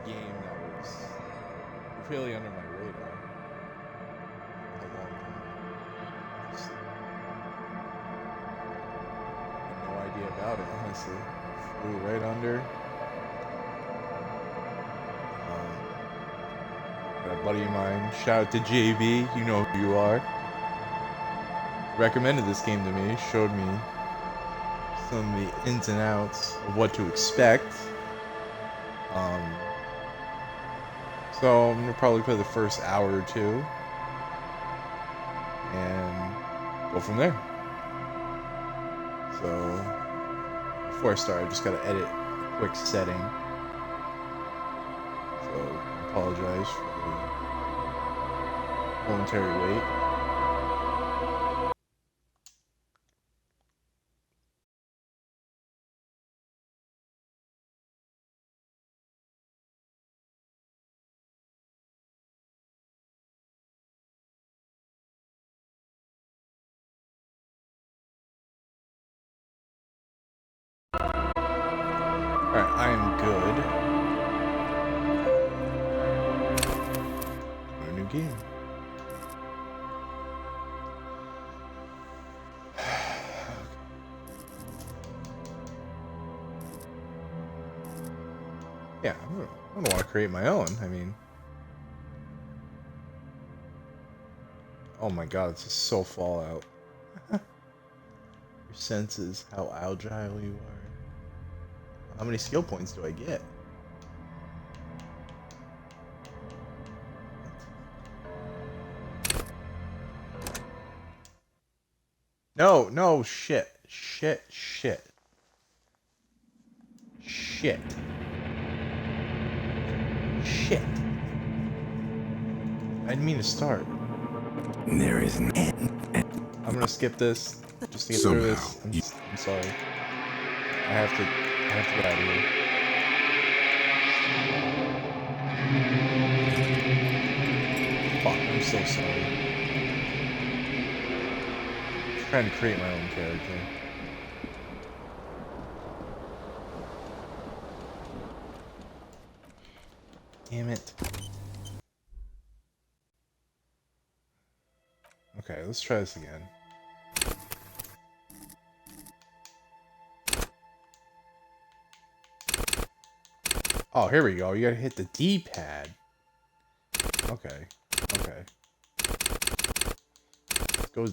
a game that was really under my radar for a long time. Just had no idea about it, honestly. Flew right under. Got a buddy of mine, shout out to JV, you know who you are, recommended this game to me, showed me some of the ins and outs of what to expect. Um, so I'm gonna probably play the first hour or two and go from there. So before I start, I just gotta edit a quick setting. So I apologize for the momentary wait. Alright, I am good. A new game. Yeah, I'm gonna want to create my own. I mean, oh my god, this is so Fallout. Your senses, how agile you are. How many skill points do I get? No, no, shit. Shit. Shit. I didn't mean to start. There is an end. I'm gonna skip this just to get through this. I'm sorry. I have to get out of here. Fuck, I'm so sorry. I'm trying to create my own character. Damn it. Okay, let's try this again. Oh, here we go. You gotta hit the D-pad. Okay. Let's go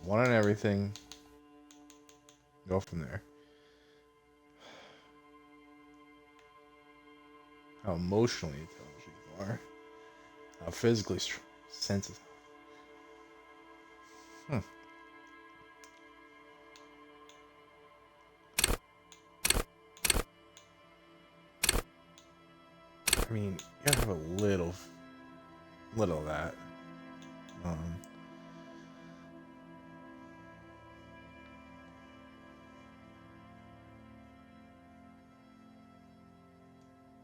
one on everything. Go from there. How emotionally intelligent you are. How physically sensitive. I mean, you gotta have a little of that.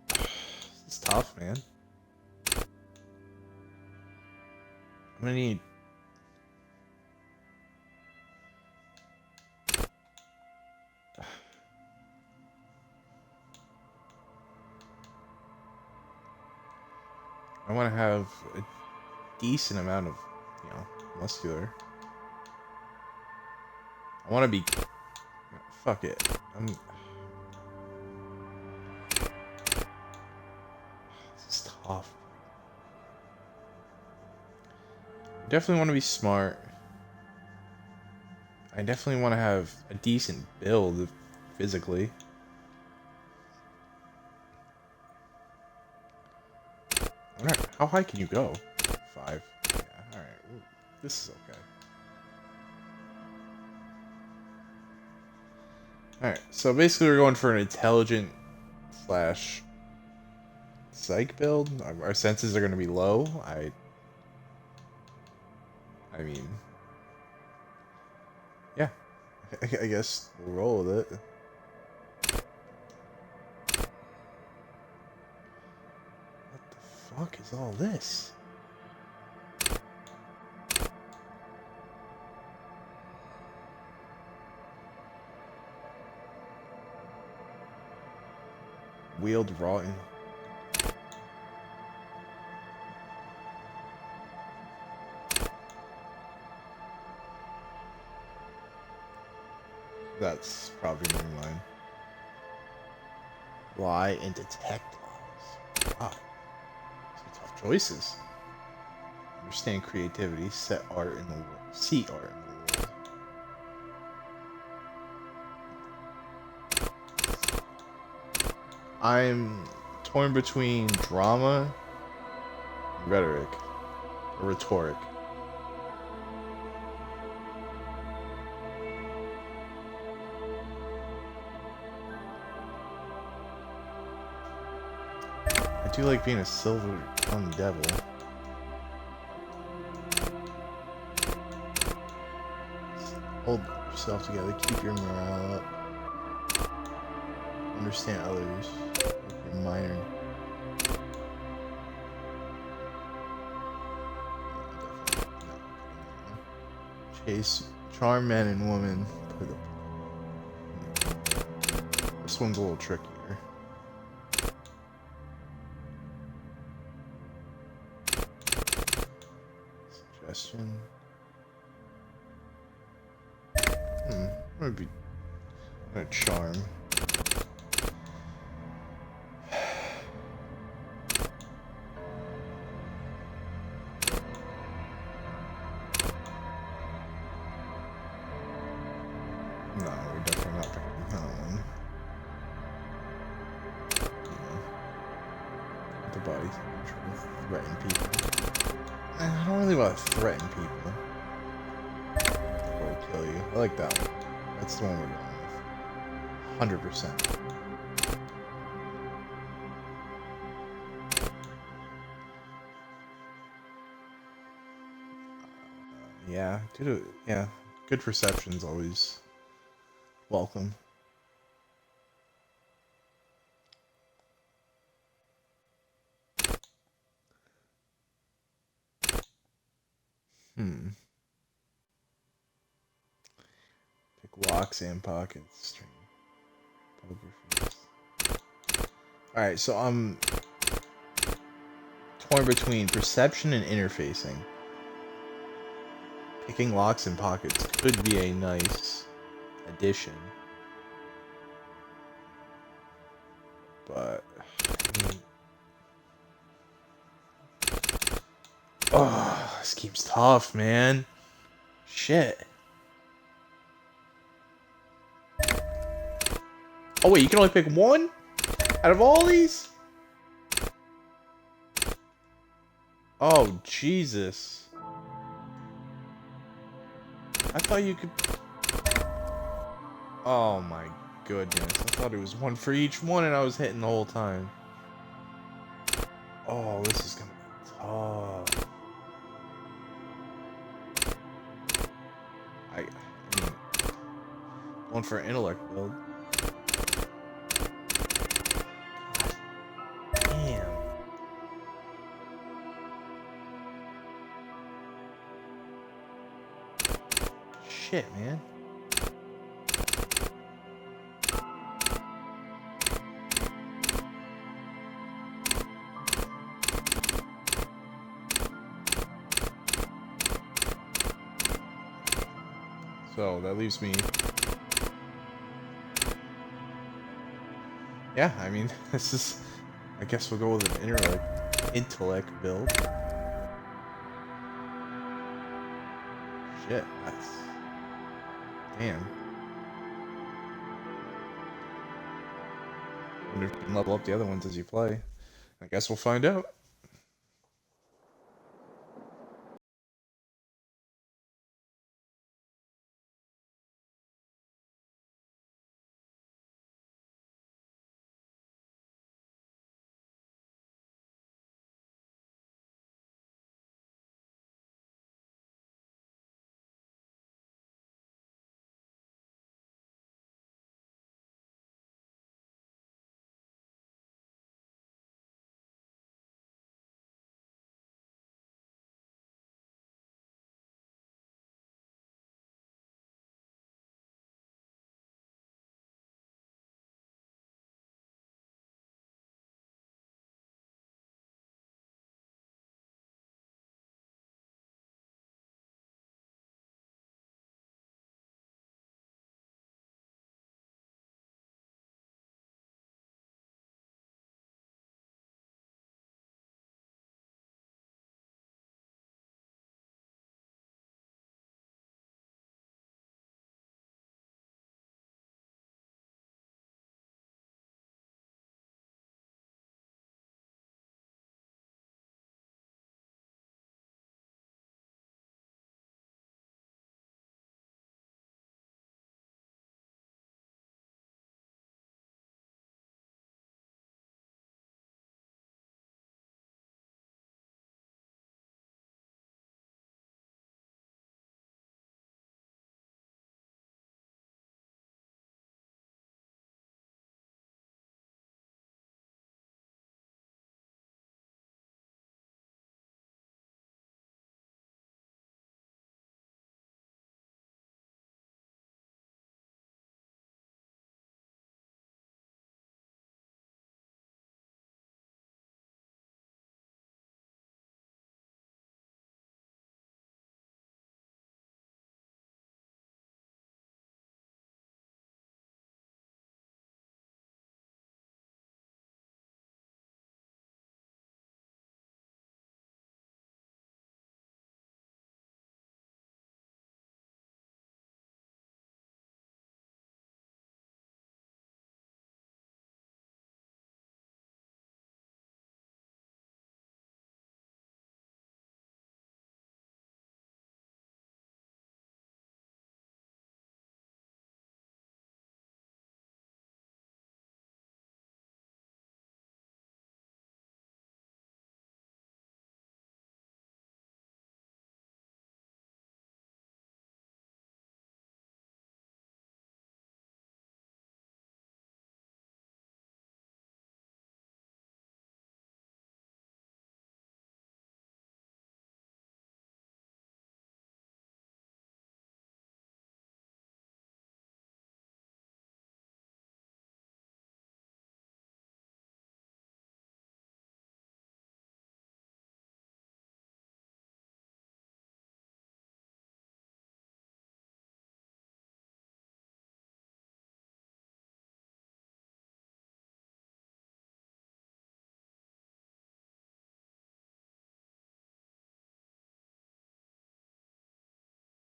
This is tough, man. I'm gonna need. I want to have a decent amount of, muscular. I want to be. Fuck it. This is tough. I definitely want to be smart. I definitely want to have a decent build physically. Alright, how high can you go? 5. Yeah, alright. This is okay. Alright, so basically we're going for an intelligent slash psych build. Our senses are going to be low. I mean, yeah. I guess we'll roll with it. What the fuck is all this? Wield raw. That's probably never mind. Lie and detect lies. Wow. Some tough choices. Understand creativity. Set art in the world. See art in the world. I'm torn between drama, rhetoric, or rhetoric. I do like being a silver-tongued devil. Hold yourself together, keep your morale up, understand others, like your minor. Chase, charm men and women. This one's a little trickier. Suggestion. I'm gonna charm. No, we're definitely not picking that one. The body trying to threaten people. I don't really want to threaten people. Or kill you. I like that one. That's the one we're going with. 100%. Yeah, yeah. Good perception's always welcome. Pick locks and pockets. String. Alright, so I'm torn between perception and interfacing. Picking locks and pockets could be a nice addition. But oh, this game's tough, man. Shit. Oh wait, you can only pick one out of all these? Oh, Jesus. I thought you could... Oh my goodness. I thought it was one for each one and I was hitting the whole time. Oh, this is gonna be tough. I mean, one for intellect build. Damn. Shit, man. So that leaves me. Yeah, I mean, this is. I guess we'll go with an intellect build. Shit, that's. Damn. Wonder if you can level up the other ones as you play. I guess we'll find out.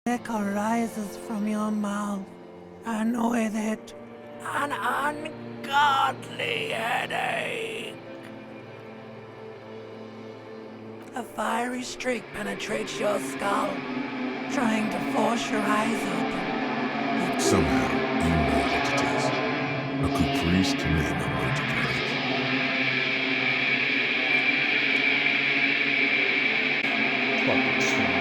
echo rises from your mouth, and with it, an ungodly headache. A fiery streak penetrates your skull, trying to force your eyes open. Somehow, you know what it is. A caprice to name a motor carriage. Fucking strange.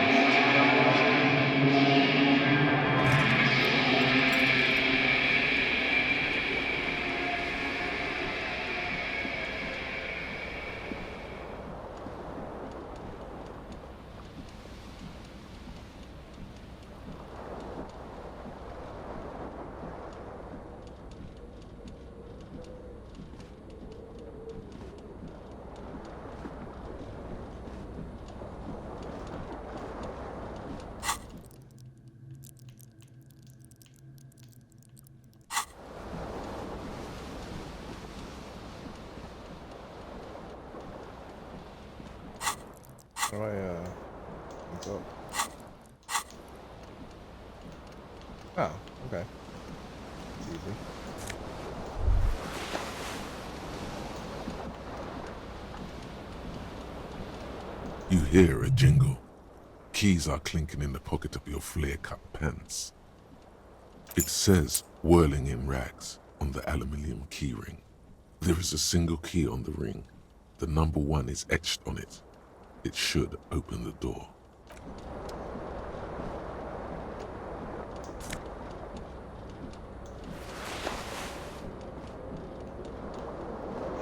How do I, what's up? Oh, okay. It's easy. You hear a jingle. Keys are clinking in the pocket of your flare-cut pants. It says, whirling in rags, on the aluminium keyring. There is a single key on the ring. The number 1 is etched on it. It should open the door.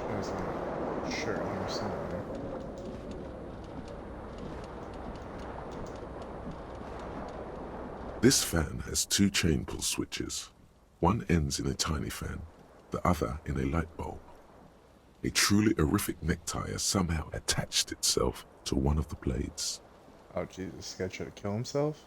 There's a shirt here somewhere. This fan has 2 chain pull switches. One ends in a tiny fan, the other in a light bulb. A truly horrific necktie has somehow attached itself to one of the blades. Oh Jesus, this guy tried to kill himself?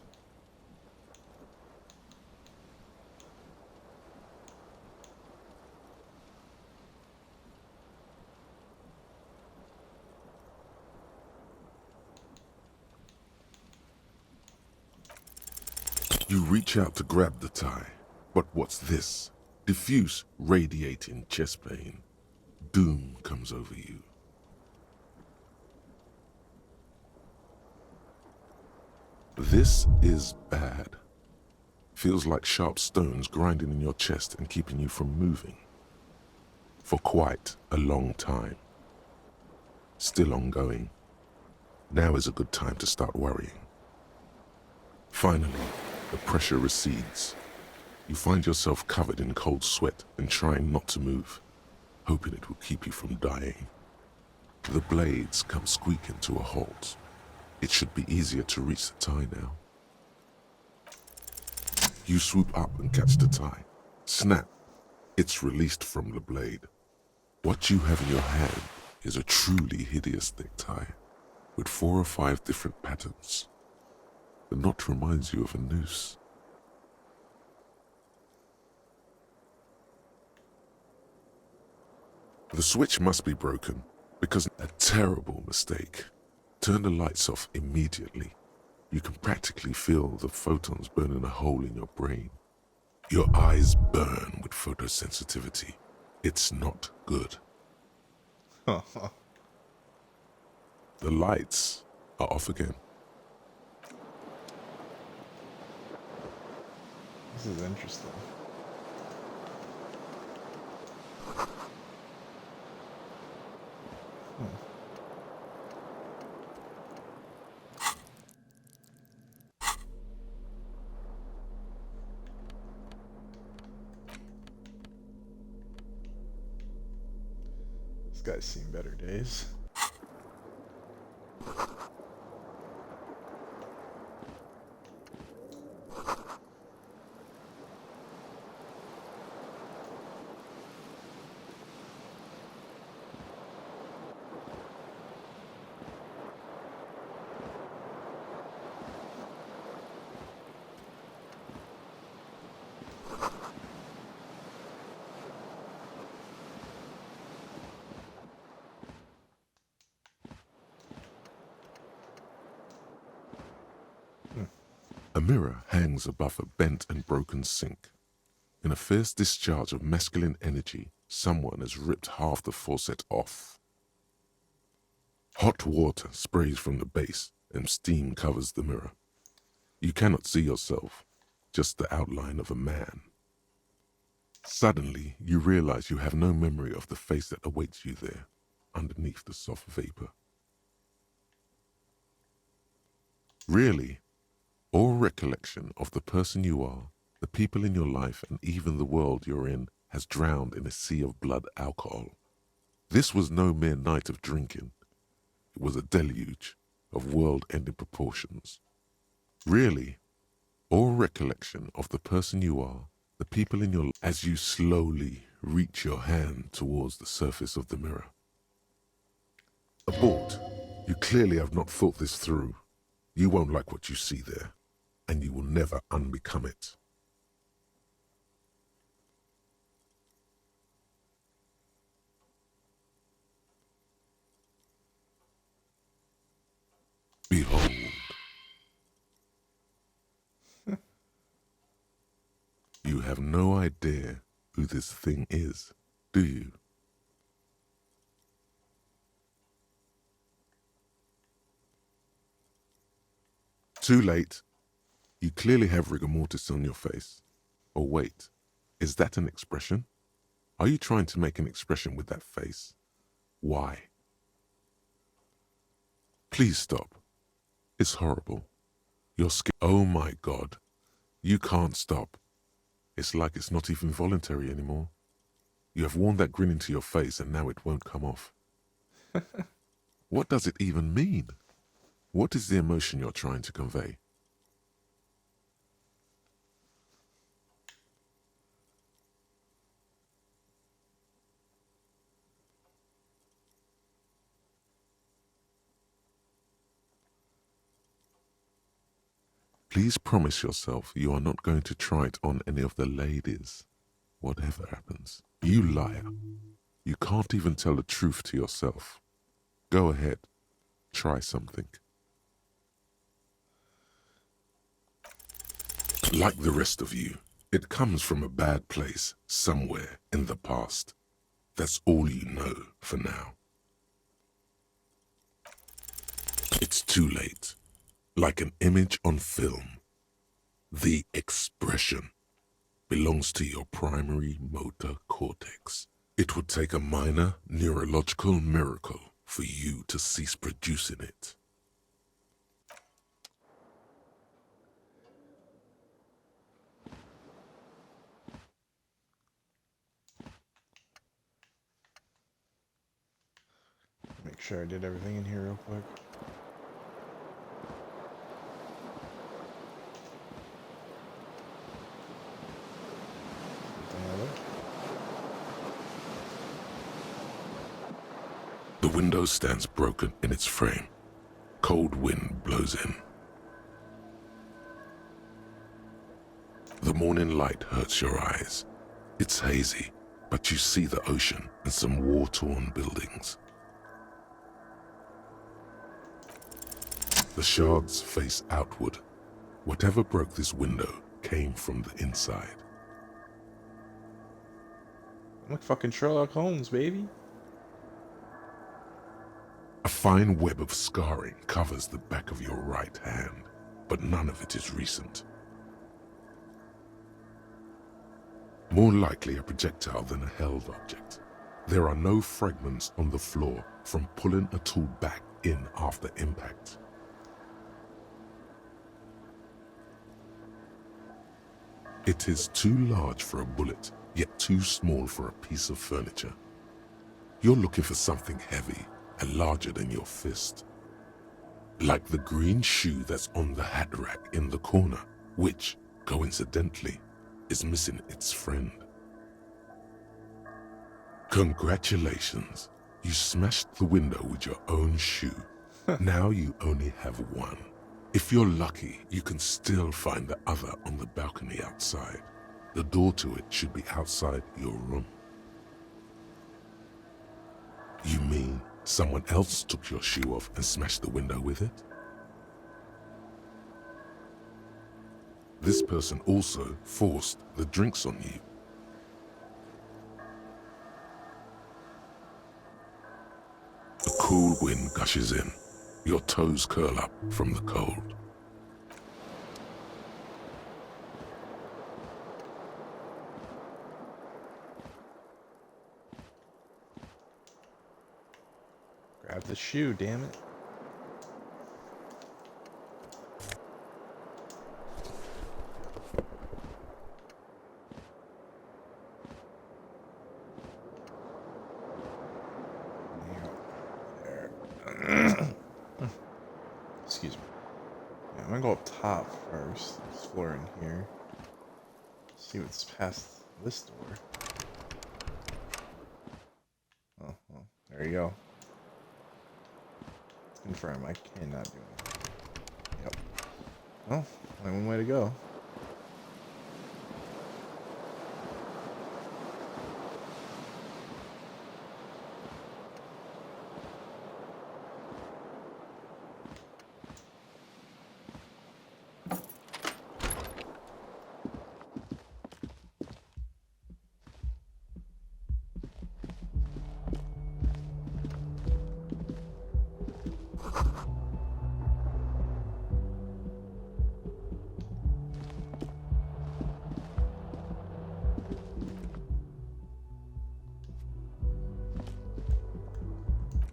You reach out to grab the tie, but what's this? Diffuse, radiating chest pain. Doom comes over you. This is bad. Feels like sharp stones grinding in your chest and keeping you from moving. For quite a long time. Still ongoing. Now is a good time to start worrying. Finally, the pressure recedes. You find yourself covered in cold sweat and trying not to move, hoping it will keep you from dying. The blades come squeaking to a halt. It should be easier to reach the tie now. You swoop up and catch the tie. Snap! It's released from the blade. What you have in your hand is a truly hideous necktie, with 4 or 5 different patterns. The knot reminds you of a noose. The switch must be broken, because a terrible mistake. Turn the lights off immediately. You can practically feel the photons burning a hole in your brain. Your eyes burn with photosensitivity. It's not good. The lights are off again. This is interesting. This guy's seen better days. A mirror hangs above a bent and broken sink. In a fierce discharge of masculine energy, someone has ripped half the faucet off. Hot water sprays from the base and steam covers the mirror. You cannot see yourself, just the outline of a man. Suddenly, you realize you have no memory of the face that awaits you there, underneath the soft vapor. Really, all recollection of the person you are, the people in your life, and even the world you're in has drowned in a sea of blood alcohol. This was no mere night of drinking. It was a deluge of world-ending proportions. Really, all recollection of the person you are, the people in your life, as you slowly reach your hand towards the surface of the mirror. Abort. You clearly have not thought this through. You won't like what you see there, and you will never unbecome it. Behold. You have no idea who this thing is, do you? Too late. You clearly have rigor mortis on your face. Or wait, is that an expression? Are you trying to make an expression with that face? Why? Please stop. It's horrible. You're scared. Oh my God. You can't stop. It's like it's not even voluntary anymore. You have worn that grin into your face and now it won't come off. What does it even mean? What is the emotion you're trying to convey? Please promise yourself you are not going to try it on any of the ladies, whatever happens. You liar. You can't even tell the truth to yourself. Go ahead. Try something. Like the rest of you, it comes from a bad place somewhere in the past. That's all you know for now. It's too late. Like an image on film. The expression belongs to your primary motor cortex. It would take a minor neurological miracle for you to cease producing it. Make sure I did everything in here real quick. The window stands broken in its frame. Cold wind blows in. The morning light hurts your eyes. It's hazy, but you see the ocean and some war-torn buildings. The shards face outward. Whatever broke this window came from the inside. I'm like fucking Sherlock Holmes, baby. A fine web of scarring covers the back of your right hand, but none of it is recent. More likely a projectile than a held object. There are no fragments on the floor from pulling a tool back in after impact. It is too large for a bullet, yet too small for a piece of furniture. You're looking for something heavy and larger than your fist. Like the green shoe that's on the hat rack in the corner, which, coincidentally, is missing its friend. Congratulations, you smashed the window with your own shoe. Now you only have one. If you're lucky, you can still find the other on the balcony outside. The door to it should be outside your room. You mean someone else took your shoe off and smashed the window with it? This person also forced the drinks on you. A cool wind gushes in. Your toes curl up from the cold. Grab the shoe, damn it. There. Excuse me. Yeah, I'm gonna go up top first. Explore in here. See what's past this door. Oh, well, there you go. Confirm, I cannot do anything. Yep. Well, only one way to go.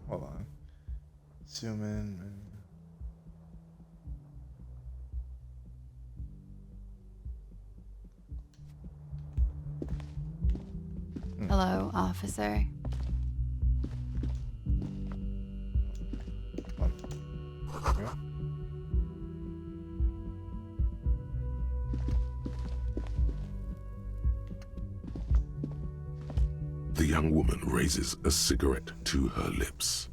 Hold on. Zoom in. Hello, officer. Hold on. There we go. The young woman raises a cigarette to her lips.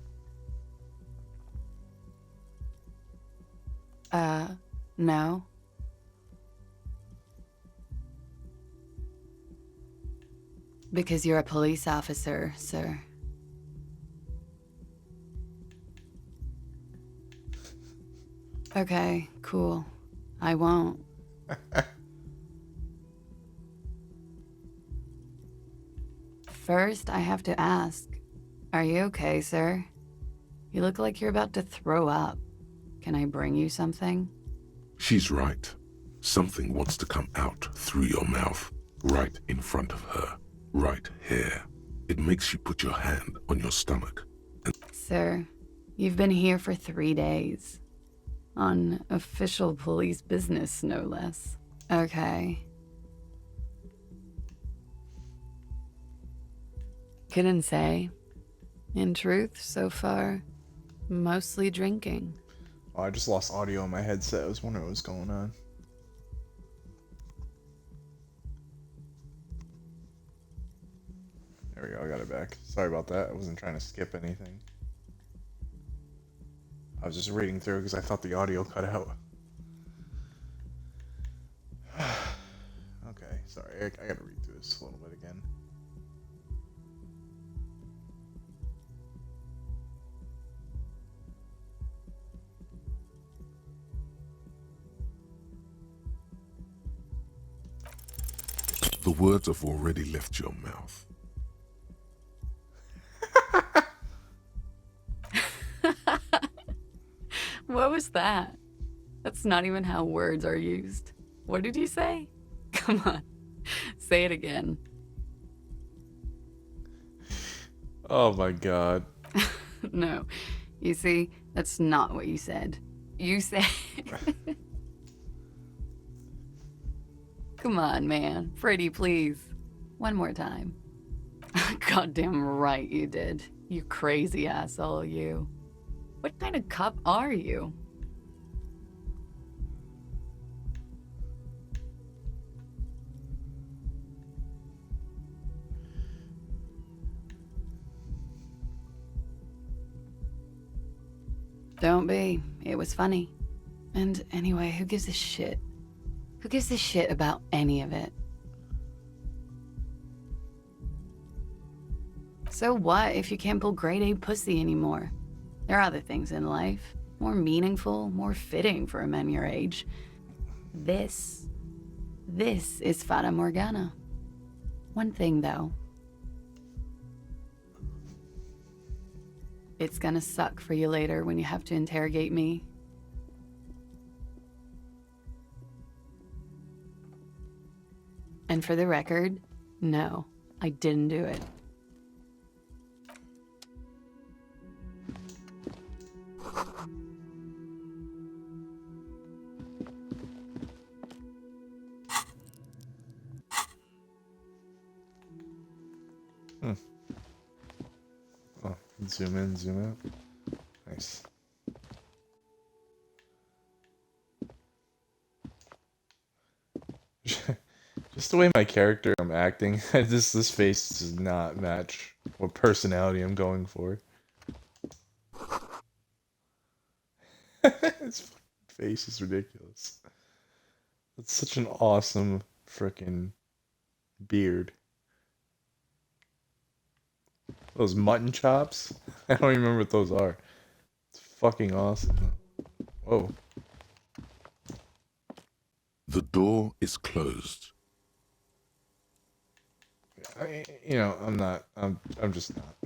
No. Because you're a police officer, sir. Okay, cool. I won't. First, I have to ask, are you okay, sir? You look like you're about to throw up. Can I bring you something? She's right. Something wants to come out through your mouth, right in front of her, right here. It makes you put your hand on your stomach. Sir, you've been here for 3 days. On official police business, no less. Okay. Couldn't say. In truth, so far, mostly drinking. Oh, I just lost audio on my headset. I was wondering what was going on. There we go. I got it back. Sorry about that. I wasn't trying to skip anything. I was just reading through because I thought the audio cut out. Okay, sorry. I gotta read through this a little bit again. The words have already left your mouth. What was that? That's not even how words are used. What did you say? Come on, say it again. Oh my god. No, you see, that's not what you said. You said... Come on, man. Pretty, please. One more time. Goddamn right you did. You crazy asshole, you. What kind of cop are you? Don't be. It was funny. And anyway, who gives a shit? Who gives a shit about any of it? So what if you can't pull grade A pussy anymore? There are other things in life, more meaningful, more fitting for a man your age. This This is Fata Morgana. One thing, though. It's gonna suck for you later when you have to interrogate me. And for the record, no, I didn't do it. Oh, zoom in, zoom out. Nice. Just the way my character I'm acting, this face does not match what personality I'm going for. His face is ridiculous. It's such an awesome frickin' beard. Those mutton chops? I don't even remember what those are. It's fucking awesome. Whoa. The door is closed. You know, I'm just not.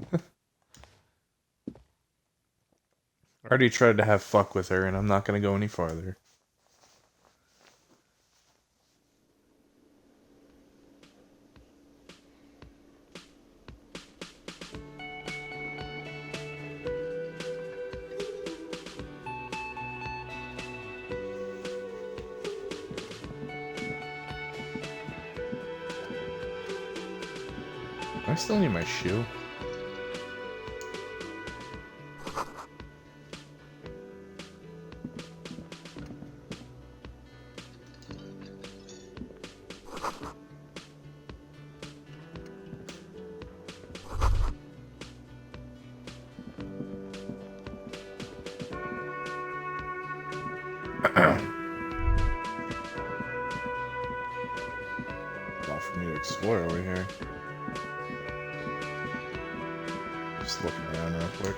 I already tried to have fuck with her, and I'm not gonna go any farther. I still need my shoe. Not for me to explore over here. Just looking around real quick.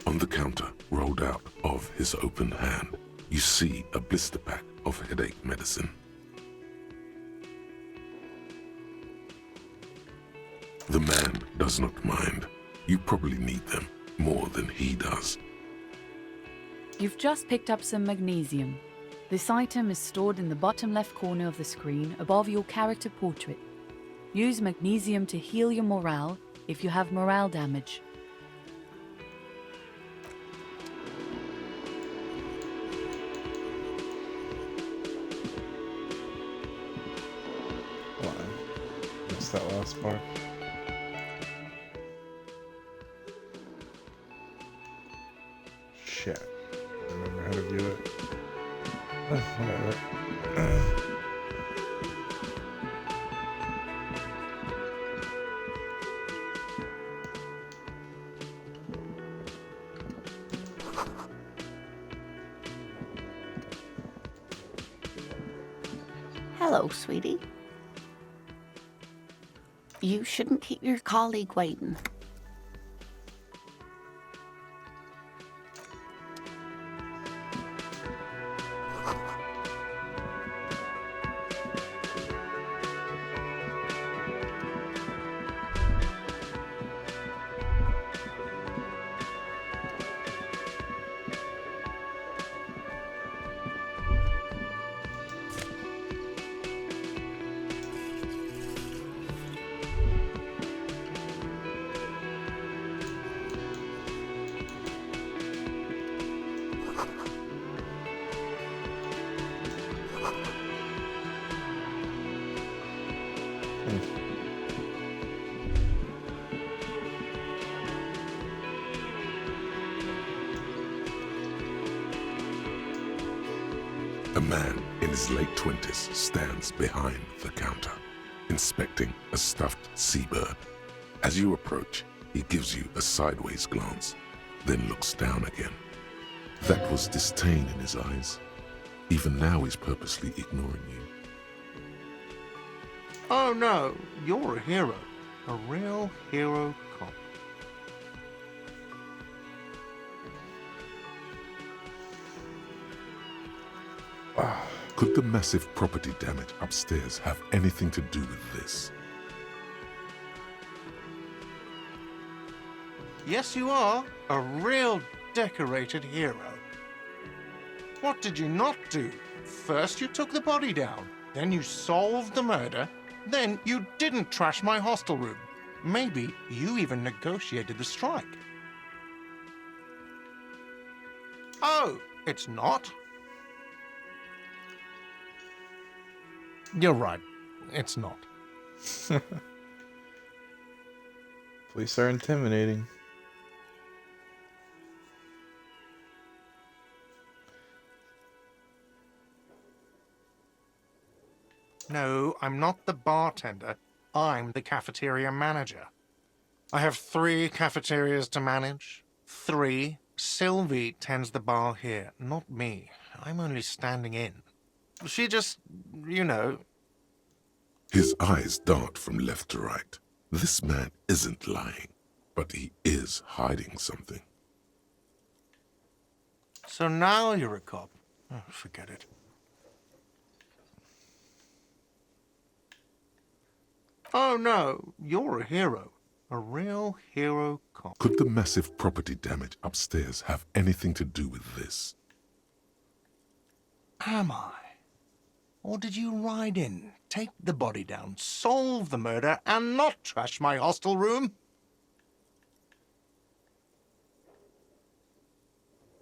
On the counter, rolled out of his open hand, you see a blister pack of headache medicine. The man does not mind. You probably need them more than he does. You've just picked up some magnesium. This item is stored in the bottom left corner of the screen above your character portrait. Use magnesium to heal your morale if you have morale damage. Hold on. Missed that last part. Shit. I don't remember how to do it. Whatever. Hello, sweetie. You shouldn't keep your colleague waiting. A man in his late 20s stands behind the counter, inspecting a stuffed seabird. As you approach, he gives you a sideways glance, then looks down again. That was disdain in his eyes. Even now he's purposely ignoring you. Oh no, you're a hero. A real hero cop. Could the massive property damage upstairs have anything to do with this? Yes, you are. A real decorated hero. What did you not do? First you took the body down, then you solved the murder, then you didn't trash my hostel room. Maybe you even negotiated the strike. Oh, it's not? You're right. It's not. Police are intimidating. No, I'm not the bartender. I'm the cafeteria manager. I have 3 cafeterias to manage. 3. Sylvie tends the bar here, not me. I'm only standing in. She just, you know... His eyes dart from left to right. This man isn't lying, but he is hiding something. So now you're a cop. Oh, forget it. Oh no, you're a hero. A real hero cop. Could the massive property damage upstairs have anything to do with this? Am I? Or did you ride in, take the body down, solve the murder, and not trash my hostel room?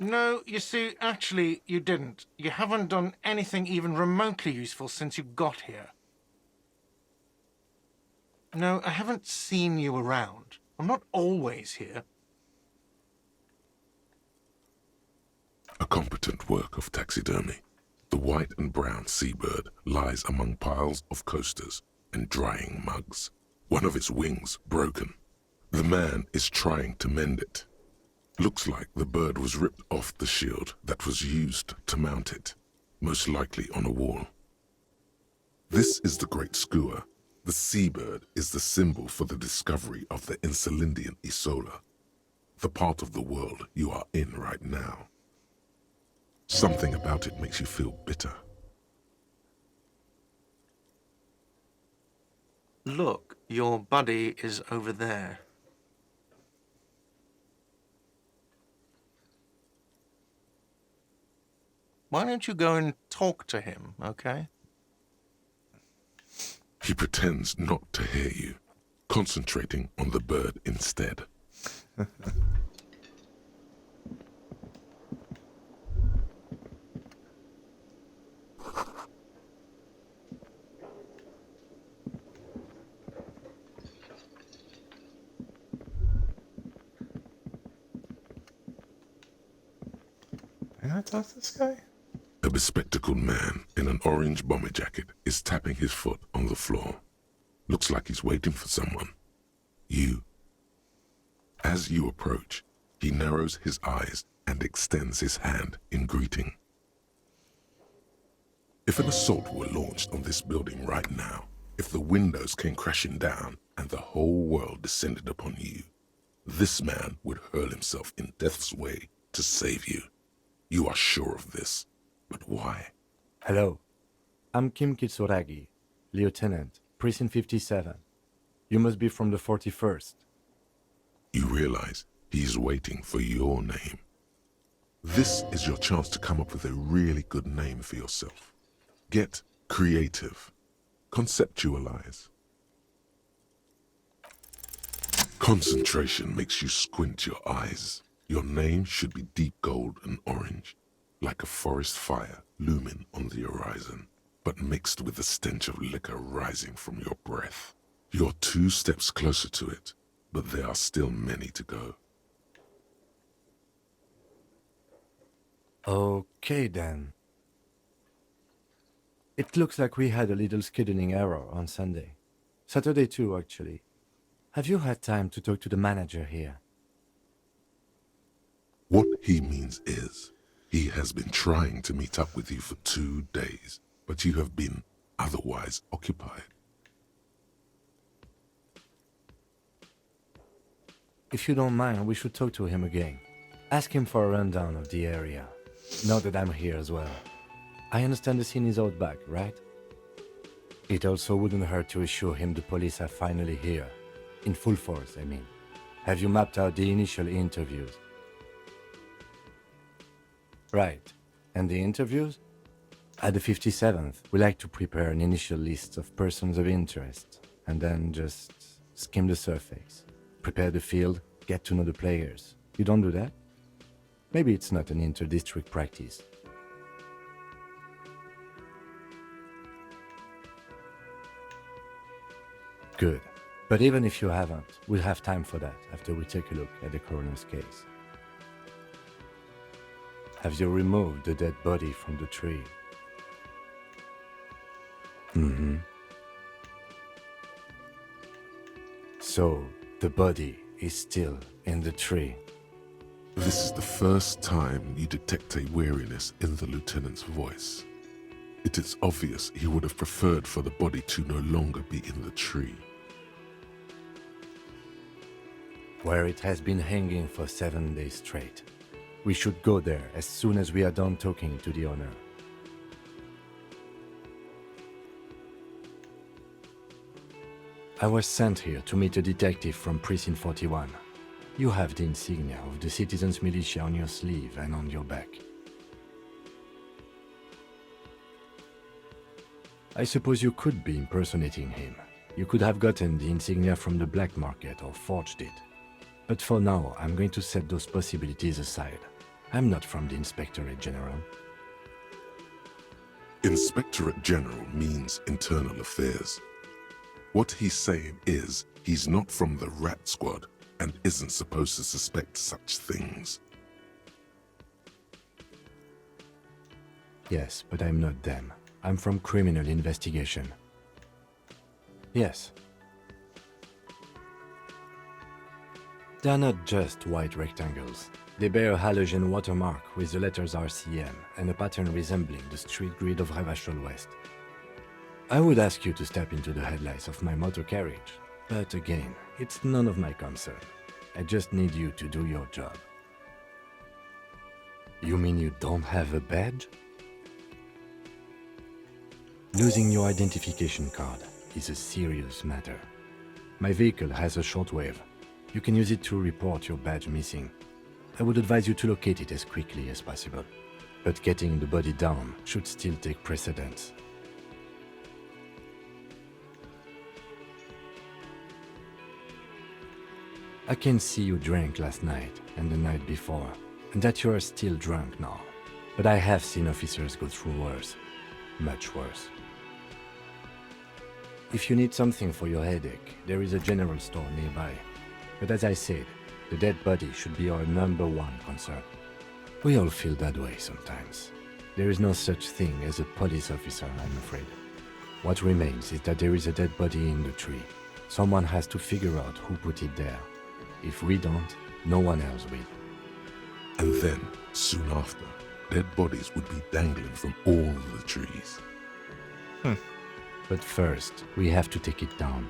No, you see, actually, you didn't. You haven't done anything even remotely useful since you got here. No, I haven't seen you around. I'm not always here. A competent work of taxidermy. The white and brown seabird lies among piles of coasters and drying mugs. One of its wings broken. The man is trying to mend it. Looks like the bird was ripped off the shield that was used to mount it, most likely on a wall. This is the Great Skua. The seabird is the symbol for the discovery of the Insulindian Isola, the part of the world you are in right now. Something about it makes you feel bitter. Look, your buddy is over there. Why don't you go and talk to him, okay? He pretends not to hear you, concentrating on the bird instead. Can I talk to this guy? A bespectacled man in an orange bomber jacket is tapping his foot on the floor. Looks like he's waiting for someone. You. As you approach, he narrows his eyes and extends his hand in greeting. If an assault were launched on this building right now, if the windows came crashing down and the whole world descended upon you, this man would hurl himself in death's way to save you. You are sure of this. But why? Hello. I'm Kim Kitsuragi, Lieutenant, Precinct 57. You must be from the 41st. You realize he's waiting for your name. This is your chance to come up with a really good name for yourself. Get creative. Conceptualize. Concentration makes you squint your eyes. Your name should be deep gold and orange, like a forest fire looming on the horizon, but mixed with the stench of liquor rising from your breath. You're 2 steps closer to it, but there are still many to go. Okay then. It looks like we had a little scheduling error on Sunday. Saturday too, actually. Have you had time to talk to the manager here? What he means is, he has been trying to meet up with you for 2 days, but you have been otherwise occupied. If you don't mind, we should talk to him again. Ask him for a rundown of the area. Now that I'm here as well. I understand the scene is out back, right? It also wouldn't hurt to assure him the police are finally here. In full force, I mean. Have you mapped out the initial interviews? Right. And the interviews? At the 57th, we like to prepare an initial list of persons of interest, and then just skim the surface. Prepare the field, get to know the players. You don't do that? Maybe it's not an inter-district practice. Good. But even if you haven't, we'll have time for that after we take a look at the coroner's case. Have you removed the dead body from the tree? Mm-hmm. So, the body is still in the tree. This is the first time you detect a weariness in the lieutenant's voice. It is obvious he would have preferred for the body to no longer be in the tree. Where it has been hanging for 7 days straight. We should go there as soon as we are done talking to the owner. I was sent here to meet a detective from Precinct 41. You have the insignia of the Citizens Militia on your sleeve and on your back. I suppose you could be impersonating him. You could have gotten the insignia from the black market or forged it. But for now, I'm going to set those possibilities aside. I'm not from the Inspectorate General. Inspectorate General means internal affairs. What he's saying is he's not from the Rat Squad and isn't supposed to suspect such things. Yes, but I'm not them. I'm from criminal investigation. Yes. They're not just white rectangles. They bear a halogen watermark with the letters RCM and a pattern resembling the street grid of Revachol West. I would ask you to step into the headlights of my motor carriage, but again, it's none of my concern. I just need you to do your job. You mean you don't have a badge? Losing your identification card is a serious matter. My vehicle has a shortwave. You can use it to report your badge missing. I would advise you to locate it as quickly as possible, but getting the body down should still take precedence. I can see you drank last night and the night before, and that you are still drunk now. But I have seen officers go through worse, much worse. If you need something for your headache, there is a general store nearby. But as I said, the dead body should be our #1 concern. We all feel that way sometimes. There is no such thing as a police officer, I'm afraid. What remains is that there is a dead body in the tree. Someone has to figure out who put it there. If we don't, no one else will. And then, soon after, dead bodies would be dangling from all the trees. But first, we have to take it down.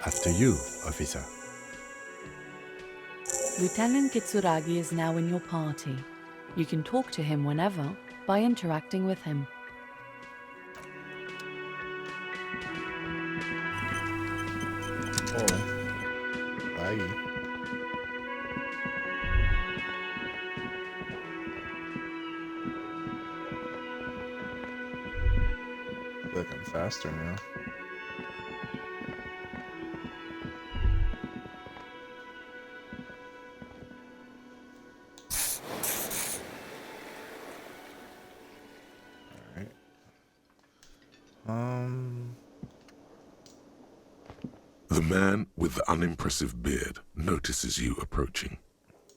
After you, officer. Lieutenant Kitsuragi is now in your party. You can talk to him whenever by interacting with him. Oh. Laggy. I feel like I'm faster now. The man with the unimpressive beard notices you approaching.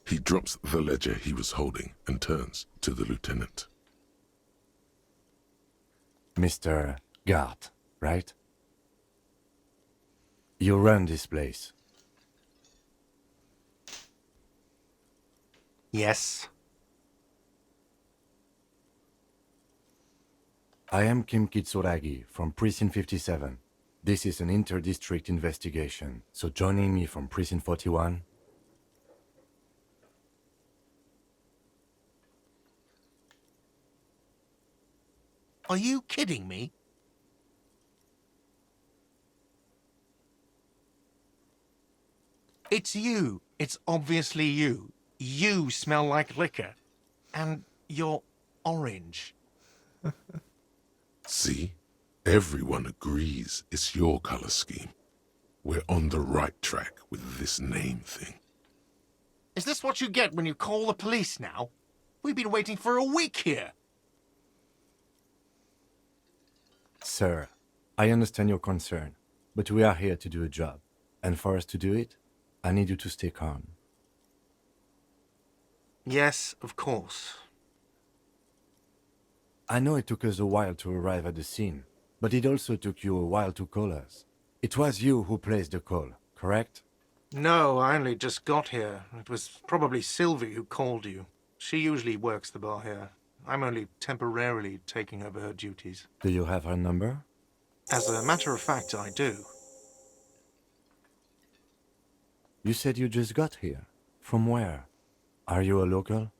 He drops the ledger he was holding and turns to the lieutenant. Mr. Gart, right? You run this place. Yes. I am Kim Kitsuragi from Precinct 57. This is an inter-district investigation, so joining me from Precinct 41... Are you kidding me? It's you. It's obviously you. You smell like liquor. And you're orange. See? Everyone agrees it's your color scheme. We're on the right track with this name thing. Is this what you get when you call the police now? We've been waiting for a week here. Sir, I understand your concern, but we are here to do a job. And for us to do it, I need you to stay calm. Yes, of course. I know it took us a while to arrive at the scene, but it also took you a while to call us. It was you who placed the call, correct? No, I only just got here. It was probably Sylvie who called you. She usually works the bar here. I'm only temporarily taking over her duties. Do you have her number? As a matter of fact, I do. You said you just got here. From where? Are you a local?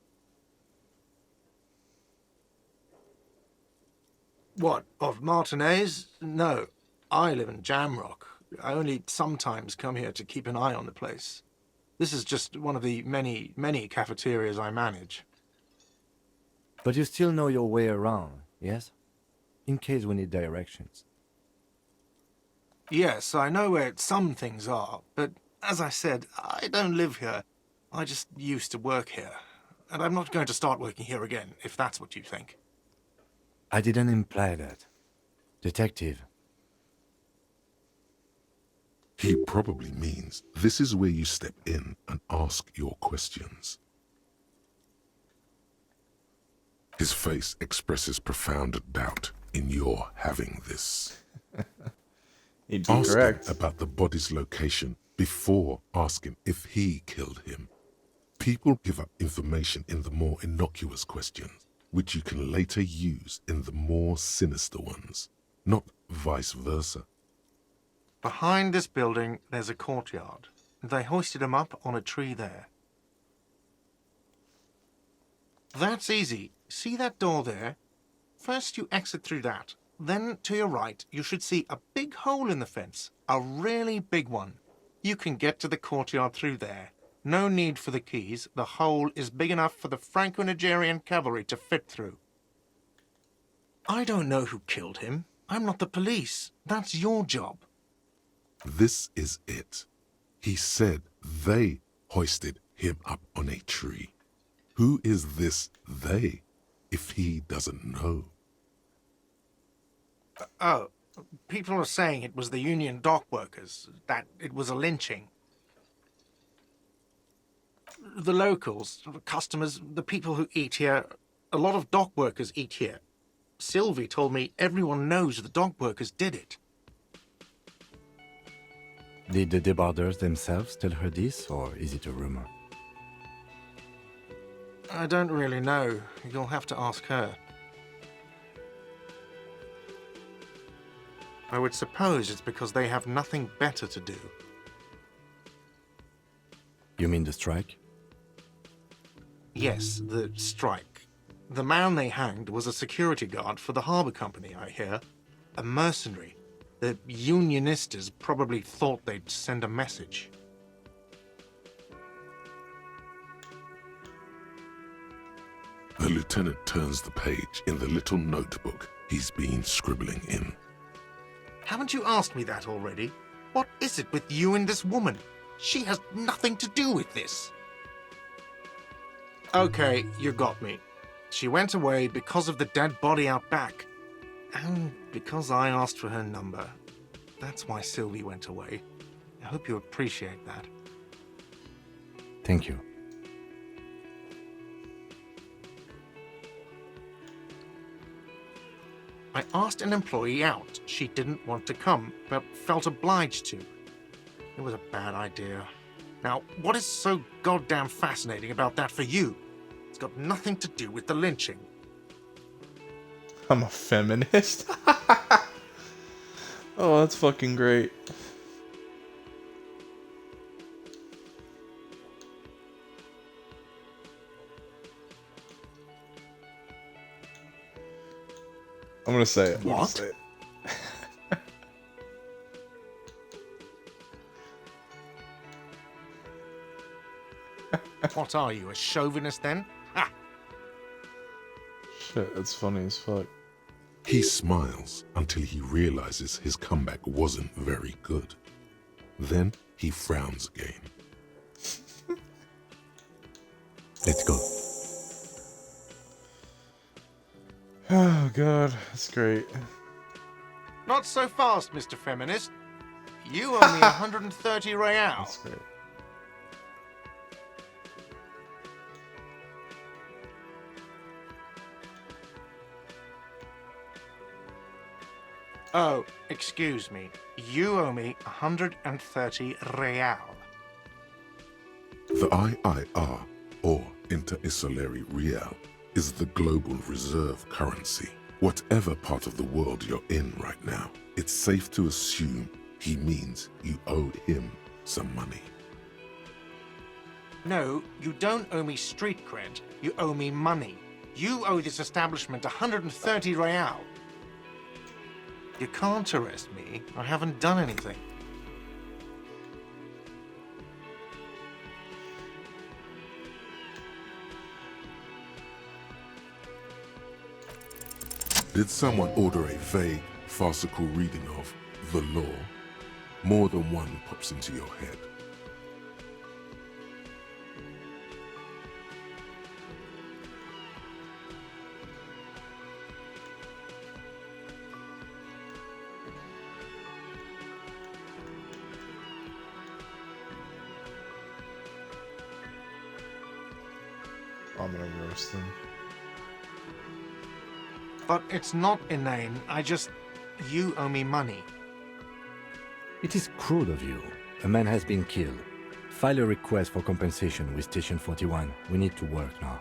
What, of Martinez? No, I live in Jamrock. I only sometimes come here to keep an eye on the place. This is just one of the many, many cafeterias I manage. But you still know your way around, yes? In case we need directions. Yes, I know where some things are, but as I said, I don't live here. I just used to work here. And I'm not going to start working here again, if that's what you think. I didn't imply that. Detective. He probably means this is where you step in and ask your questions. His face expresses profound doubt in your having this. He'd be Ask correct. him about the body's location before asking if he killed him. People give up information in the more innocuous questions, which you can later use in the more sinister ones, not vice versa. Behind this building, there's a courtyard. They hoisted him up on a tree there. That's easy. See that door there? First you exit through that. Then, to your right, you should see a big hole in the fence. A really big one. You can get to the courtyard through there. No need for the keys. The hole is big enough for the Franco-Nigerian cavalry to fit through. I don't know who killed him. I'm not the police. That's your job. This is it. He said they hoisted him up on a tree. Who is this they, if he doesn't know? Oh, people are saying it was the union dock workers, that it was a lynching. The locals, the customers, the people who eat here, a lot of dock workers eat here. Sylvie told me everyone knows the dock workers did it. Did the debarders themselves tell her this, or is it a rumor? I don't really know. You'll have to ask her. I would suppose it's because they have nothing better to do. You mean the strike? Yes, the strike. The man they hanged was a security guard for the harbour company, I hear. A mercenary. The unionistas probably thought they'd send a message. The lieutenant turns the page in the little notebook he's been scribbling in. Haven't you asked me that already? What is it with you and this woman? She has nothing to do with this. Okay, you got me. She went away because of the dead body out back. And because I asked for her number. That's why Sylvie went away. I hope you appreciate that. Thank you. I asked an employee out. She didn't want to come, but felt obliged to. It was a bad idea. Now, what is so goddamn fascinating about that for you? It's got nothing to do with the lynching. I'm a feminist. Oh, that's fucking great. I'm gonna say it. I'm gonna What? say it. What are you, a chauvinist then? Ha! Shit, that's funny as fuck. He smiles until he realizes his comeback wasn't very good. Then he frowns again. Let's go. Oh god, that's great. Not so fast, Mr. Feminist. You owe me 130 real. That's great. Oh, excuse me. You owe me 130 real. The IIR, or Inter-Isolary Real, is the global reserve currency. Whatever part of the world you're in right now, it's safe to assume he means you owed him some money. No, you don't owe me street cred. You owe me money. You owe this establishment 130 real. You can't arrest me. I haven't done anything. Did someone order a vague, farcical reading of the law? More than one pops into your head. I'm gonna roast them. But it's not inane. You owe me money. It is cruel of you. A man has been killed. File a request for compensation with Station 41. We need to work now.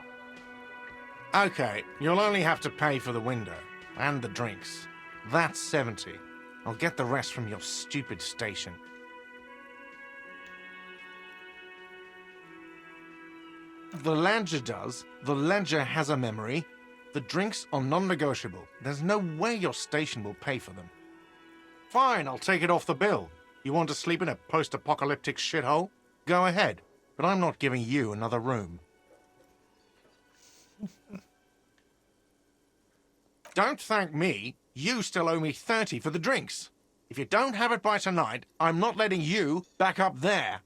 Okay, you'll only have to pay for the window and the drinks. That's 70. I'll get the rest from your stupid station. The ledger does. The ledger has a memory. The drinks are non-negotiable. There's no way your station will pay for them. Fine, I'll take it off the bill. You want to sleep in a post-apocalyptic shithole? Go ahead, but I'm not giving you another room. Don't thank me. You still owe me 30 for the drinks. If you don't have it by tonight, I'm not letting you back up there.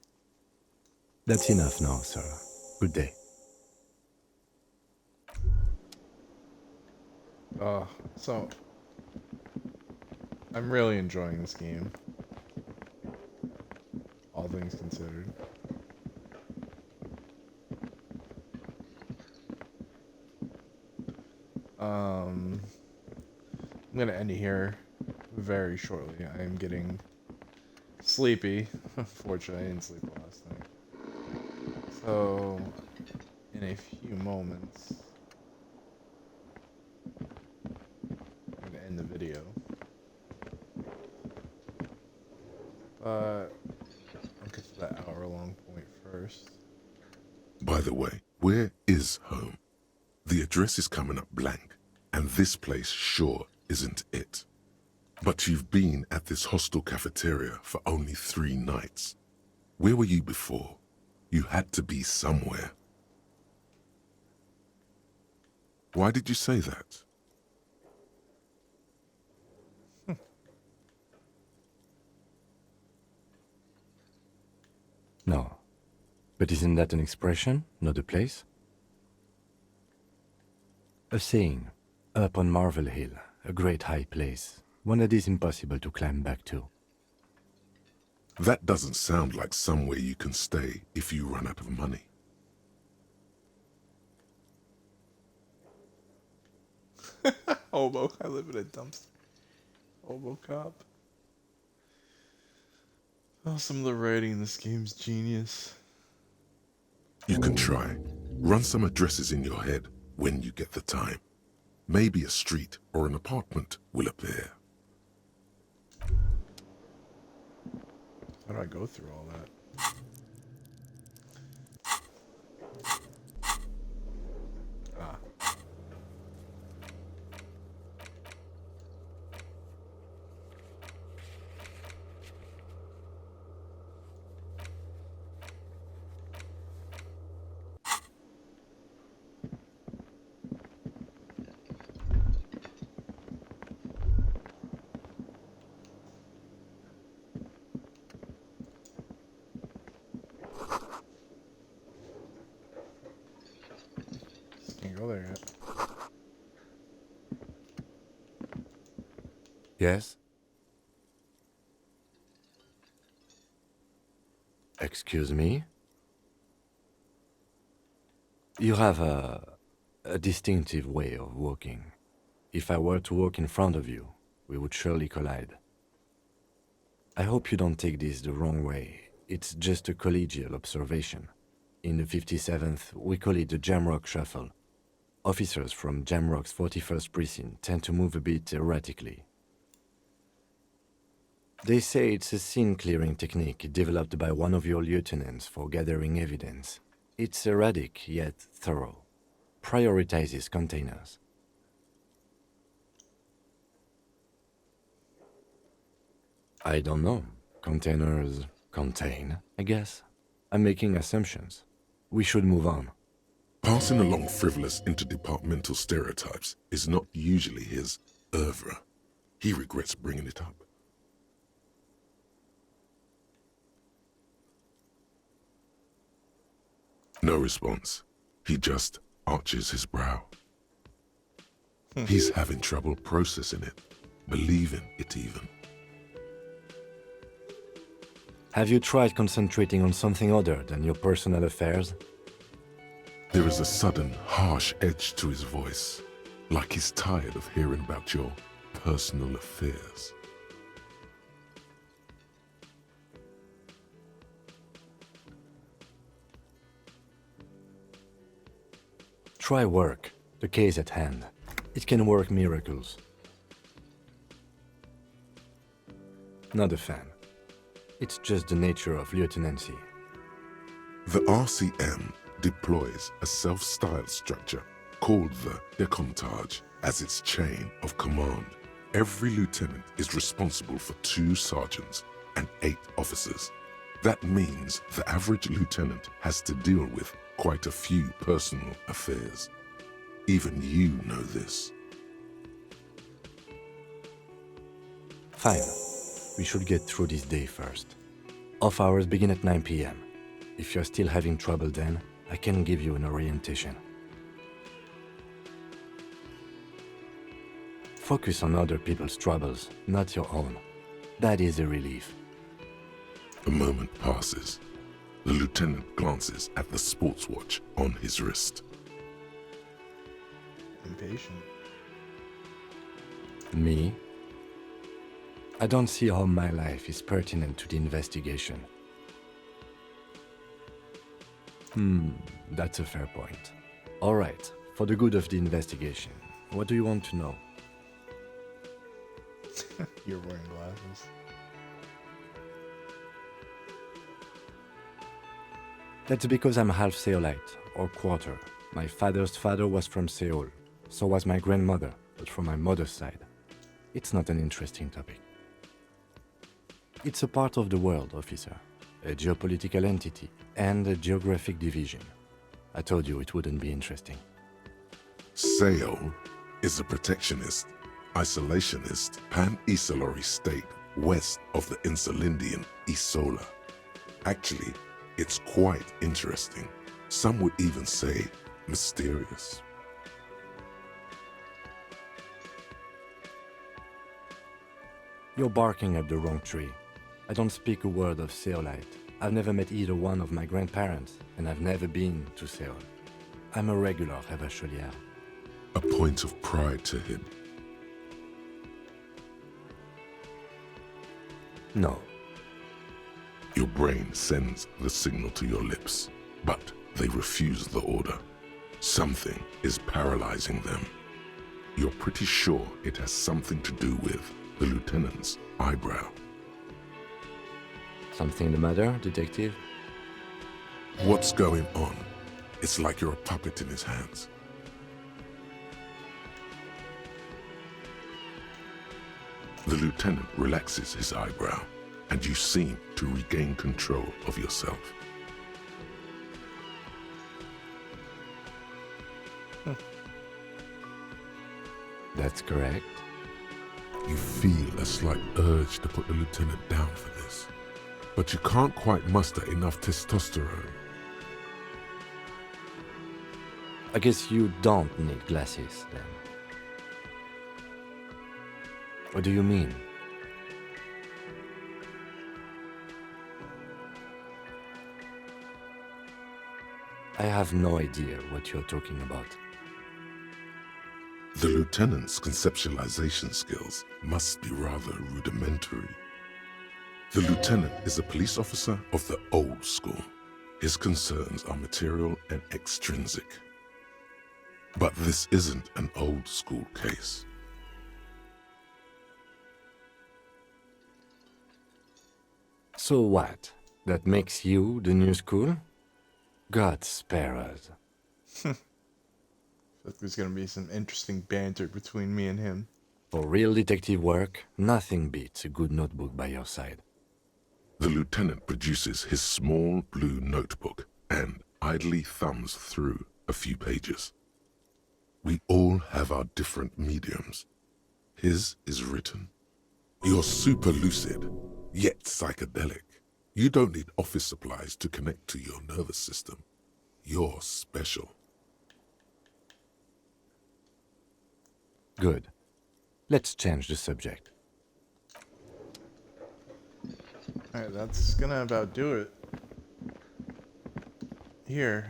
That's enough now, sir. Good day. So I'm really enjoying this game. All things considered. I'm gonna end it here very shortly. I am getting sleepy. Unfortunately, I didn't sleep last night. So, in a few moments, I'm gonna end the video. But I'll get to that hour-long point first. By the way, where is home? The address is coming up blank, and this place sure isn't it. But you've been at this hostel cafeteria for only 3 nights. Where were you before? You had to be somewhere. Why did you say that? No. But isn't that an expression, not a place? A saying, up on Marvel Hill, a great high place, one that is impossible to climb back to. That doesn't sound like somewhere you can stay if you run out of money. Hobo. I live in a dumpster. Hobo cop. Oh, some of the writing in this game's genius. You can try. Run some addresses in your head when you get the time. Maybe a street or an apartment will appear. How do I go through all that? Ah. Can't go there yet. Yes? Excuse me? You have a distinctive way of walking. If I were to walk in front of you, we would surely collide. I hope you don't take this the wrong way. It's just a collegial observation. In the 57th, we call it the Jamrock Shuffle. Officers from Jamrock's 41st Precinct tend to move a bit erratically. They say it's a scene-clearing technique developed by one of your lieutenants for gathering evidence. It's erratic, yet thorough. Prioritizes containers. I don't know. Containers contain, I guess. I'm making assumptions. We should move on. Passing along frivolous interdepartmental stereotypes is not usually his oeuvre. He regrets bringing it up. No response. He just arches his brow. He's having trouble processing it, believing it even. Have you tried concentrating on something other than your personal affairs? There is a sudden, harsh edge to his voice, like he's tired of hearing about your personal affairs. Try work, the case at hand. It can work miracles. Not a fan. It's just the nature of lieutenancy. The RCM deploys a self-styled structure called the Decomptage as its chain of command. Every lieutenant is responsible for 2 sergeants and 8 officers. That means the average lieutenant has to deal with quite a few personal affairs. Even you know this. Fine. We should get through this day first. Off hours begin at 9 p.m. If you're still having trouble then, I can give you an orientation. Focus on other people's troubles, not your own. That is a relief. A moment passes. The lieutenant glances at the sports watch on his wrist. Impatient. Me? I don't see how my life is pertinent to the investigation. That's a fair point. All right, for the good of the investigation, what do you want to know? You're wearing glasses. That's because I'm half Seolite, or quarter. My father's father was from Seoul. So was my grandmother, but from my mother's side. It's not an interesting topic. It's a part of the world, officer. A geopolitical entity and a geographic division. I told you it wouldn't be interesting. Seoul is a protectionist, isolationist, pan-Isolari state west of the Insulindian Isola. Actually, it's quite interesting. Some would even say mysterious. You're barking at the wrong tree. I don't speak a word of Seolite. I've never met either one of my grandparents, and I've never been to Seoul. I'm a regular Revacholière. A point of pride to him. No. Your brain sends the signal to your lips, but they refuse the order. Something is paralyzing them. You're pretty sure it has something to do with the lieutenant's eyebrow. Something the matter, detective? What's going on? It's like you're a puppet in his hands. The lieutenant relaxes his eyebrow, and you seem to regain control of yourself. That's correct. You feel a slight urge to put the lieutenant down for this, but you can't quite muster enough testosterone. I guess you don't need glasses, then. What do you mean? I have no idea what you're talking about. The lieutenant's conceptualization skills must be rather rudimentary. The lieutenant is a police officer of the old school. His concerns are material and extrinsic. But this isn't an old school case. So what? That makes you the new school? God spare us. There's gonna be some interesting banter between me and him. For real detective work, nothing beats a good notebook by your side. The lieutenant produces his small blue notebook and idly thumbs through a few pages. We all have our different mediums. His is written. You're super lucid, yet psychedelic. You don't need office supplies to connect to your nervous system. You're special. Good. Let's change the subject. Alright, that's gonna about do it. Here,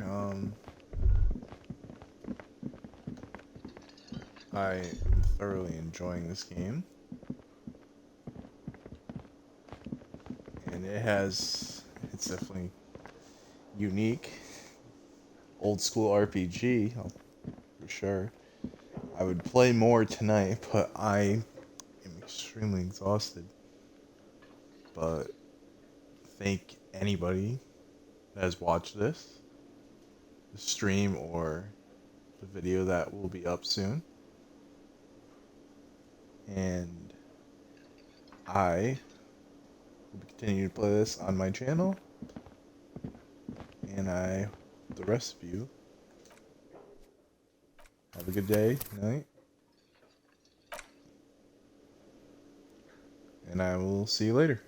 I am thoroughly enjoying this game. And it's definitely unique. Old school RPG, for sure. I would play more tonight, but I am extremely exhausted. But thank anybody that has watched this, the stream or the video that will be up soon. And I will be continuing to play this on my channel. And I hope the rest of you have a good day, night. And I will see you later.